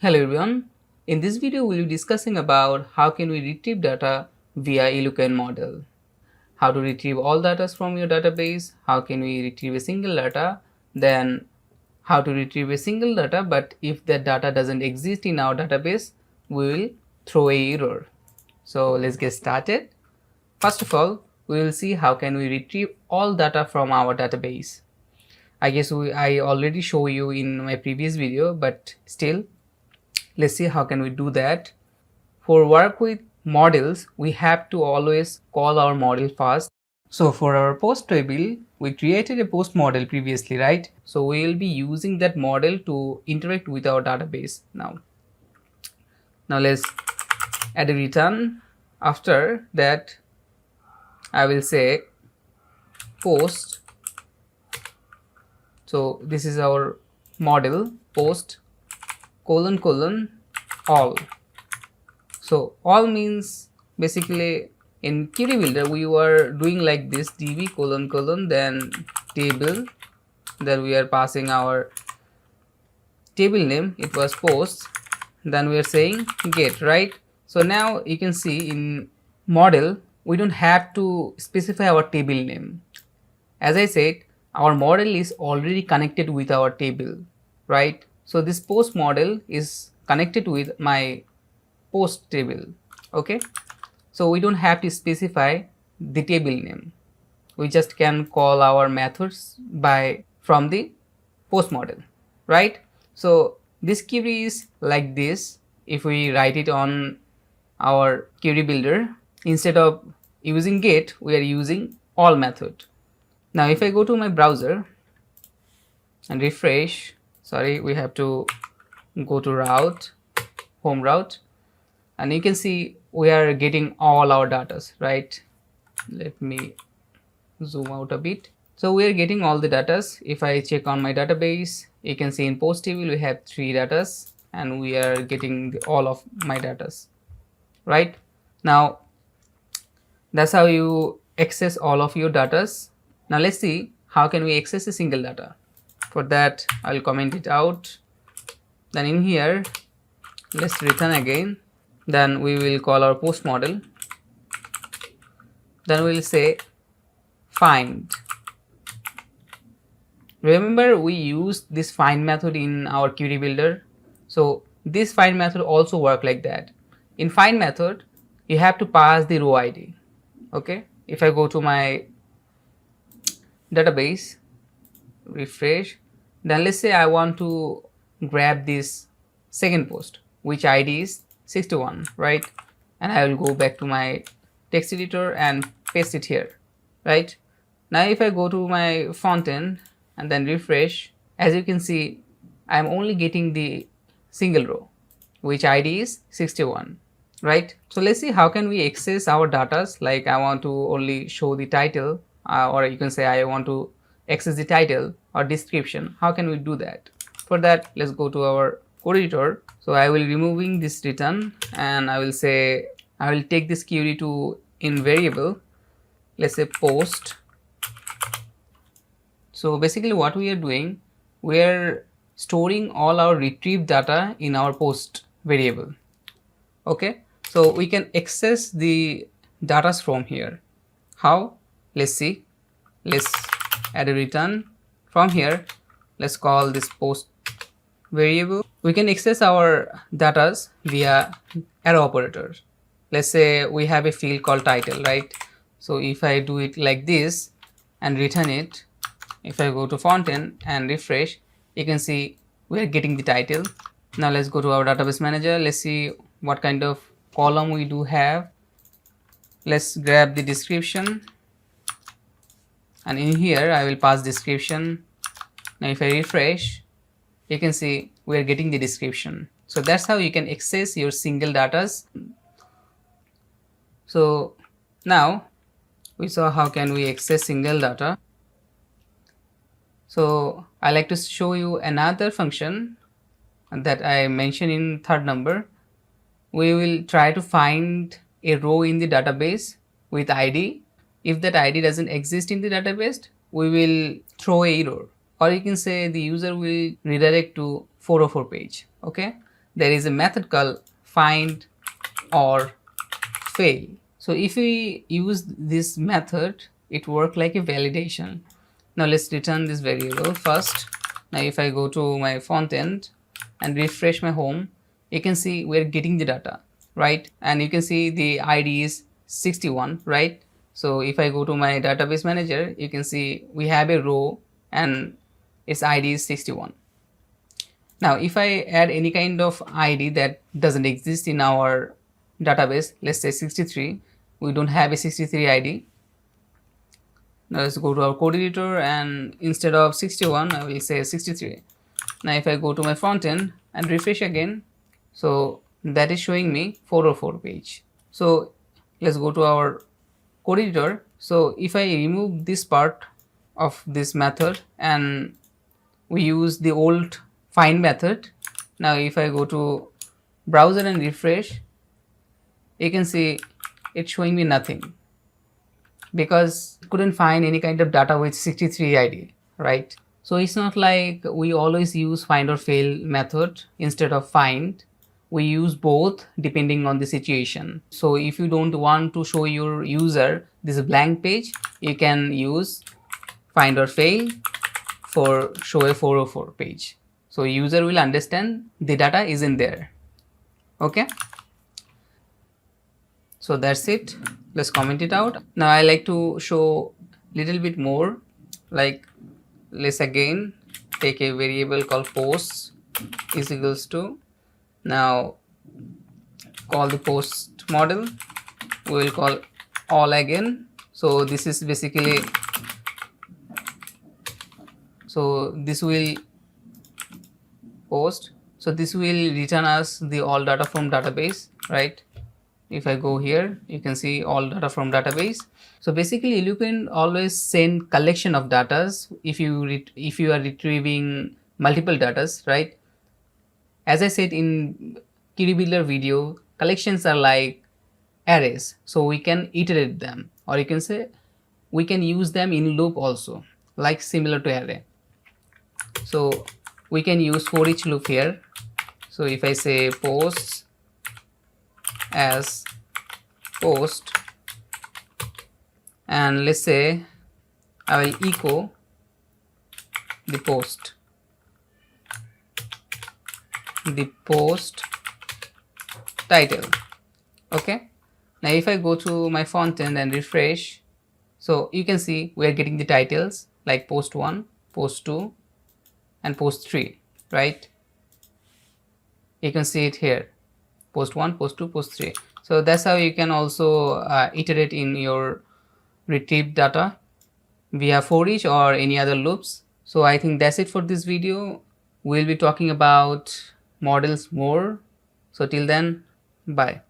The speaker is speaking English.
Hello everyone. In this video, we'll be discussing about how can we retrieve data via Eloquent model. How to retrieve all data from your database, how can we retrieve a single data, then how to retrieve a single data, but if that data doesn't exist in our database, we will throw a error. So let's get started. First of all, we will see how can we retrieve all data from our database. I guess I already show you in my previous video, but still let's see how can we do that. For work with models, we have to always call our model first. So for our post table, we created a post model previously, right? So we will be using that model to interact with our database now. Now let's add a return. After that, I will say post. So this is our model, post colon all. So all means basically in query builder we were doing like this, db colon then table, then we are passing our table name, it was post, then we are saying get, right? So now you can see in model we don't have to specify our table name. As I said, our model is already connected with our table, right? So this post model is connected with my post table. Okay, so we don't have to specify the table name, we just can call our methods by from the post model, right? So this query is like this. If we write it on our query builder, instead of using get, we are using all method. Now if I go to my browser and refresh, sorry, we have to go to route, home route, and you can see we are getting all our data, right? Let me zoom out a bit. So we are getting all the data. If I check on my database, you can see in post table we have 3 data and we are getting all of my data, right? Now that's how you access all of your data. Now let's see how can we access a single data. For that I'll comment it out, then in here let's return again, then we will call our post model, then we will say find. Remember we used this find method in our query builder, so this find method also work like that. In find method you have to pass the row id. Okay, if I go to my database, refresh, then let's say I want to grab this second post which id is 61, right? And I will go back to my text editor and paste it here, right? Now if I go to my front end and then refresh, as you can see I'm only getting the single row which id is 61, right? So let's see how can we access our data. Like I want to only show the title, or you can say I want to access the title or description. How can we do that? For that let's go to our code editor. So I will removing this return and I will say I will take this query to in variable, let's say post. So basically what we are doing, we are storing all our retrieved data in our post variable. Okay, so we can access the data from here. How? Let's see. Let's add a return from here. Let's call this post variable. We can access our data via arrow operators. Let's say we have a field called title, right? So if I do it like this and return it, if I go to front end and refresh, you can see we are getting the title. Now let's go to our database manager. Let's see what kind of column we do have. Let's grab the description, and in here I will pass description. Now if I refresh, you can see we are getting the description. So that's how you can access your single data. So now we saw how can we access single data. So I like to show you another function that I mentioned in third number. We will try to find a row in the database with id. If that id doesn't exist in the database, we will throw a error, or you can say the user will redirect to 404 page. Okay, there is a method called find or fail. So if we use this method, it works like a validation. Now let's return this variable first. Now if I go to my front end and refresh my home, you can see we're getting the data, right? And you can see the ID is 61, right? So if I go to my database manager, you can see we have a row and its ID is 61. Now if I add any kind of ID that doesn't exist in our database, let's say 63, we don't have a 63 ID. Now let's go to our code editor, and instead of 61 I will say 63. Now if I go to my front end and refresh again, so that is showing me 404 page. So let's go to our code editor. So if I remove this part of this method and we use the old find method, now if I go to browser and refresh, you can see it's showing me nothing, because couldn't find any kind of data with 63 ID, right? So it's not like we always use find or fail method instead of find. We use both depending on the situation. So if you don't want to show your user this blank page, you can use find or fail for show a 404 page. So user will understand the data is in there. Okay. So that's it. Let's comment it out. Now I like to show little bit more, like let's again take a variable called posts is equals to, now call the post model, we will call all again. So this is basically, so this will post, so this will return us the all data from database, right? If I go here, you can see all data from database. So basically Eloquent always send collection of datas if you are retrieving multiple datas, right? As I said in query builder video, collections are like arrays, so we can iterate them, or you can say we can use them in loop also, like similar to array. So we can use for each loop here. So if I say posts as post, and let's say I will echo the post title. Okay. Now if I go to my front end and refresh, so you can see we are getting the titles like post 1, post 2 and post 3, right? You can see it here, post 1, post 2, post 3. So that's how you can also iterate in your retrieved data via for each or any other loops. So I think that's it for this video. We'll be talking about models more. So till then, bye.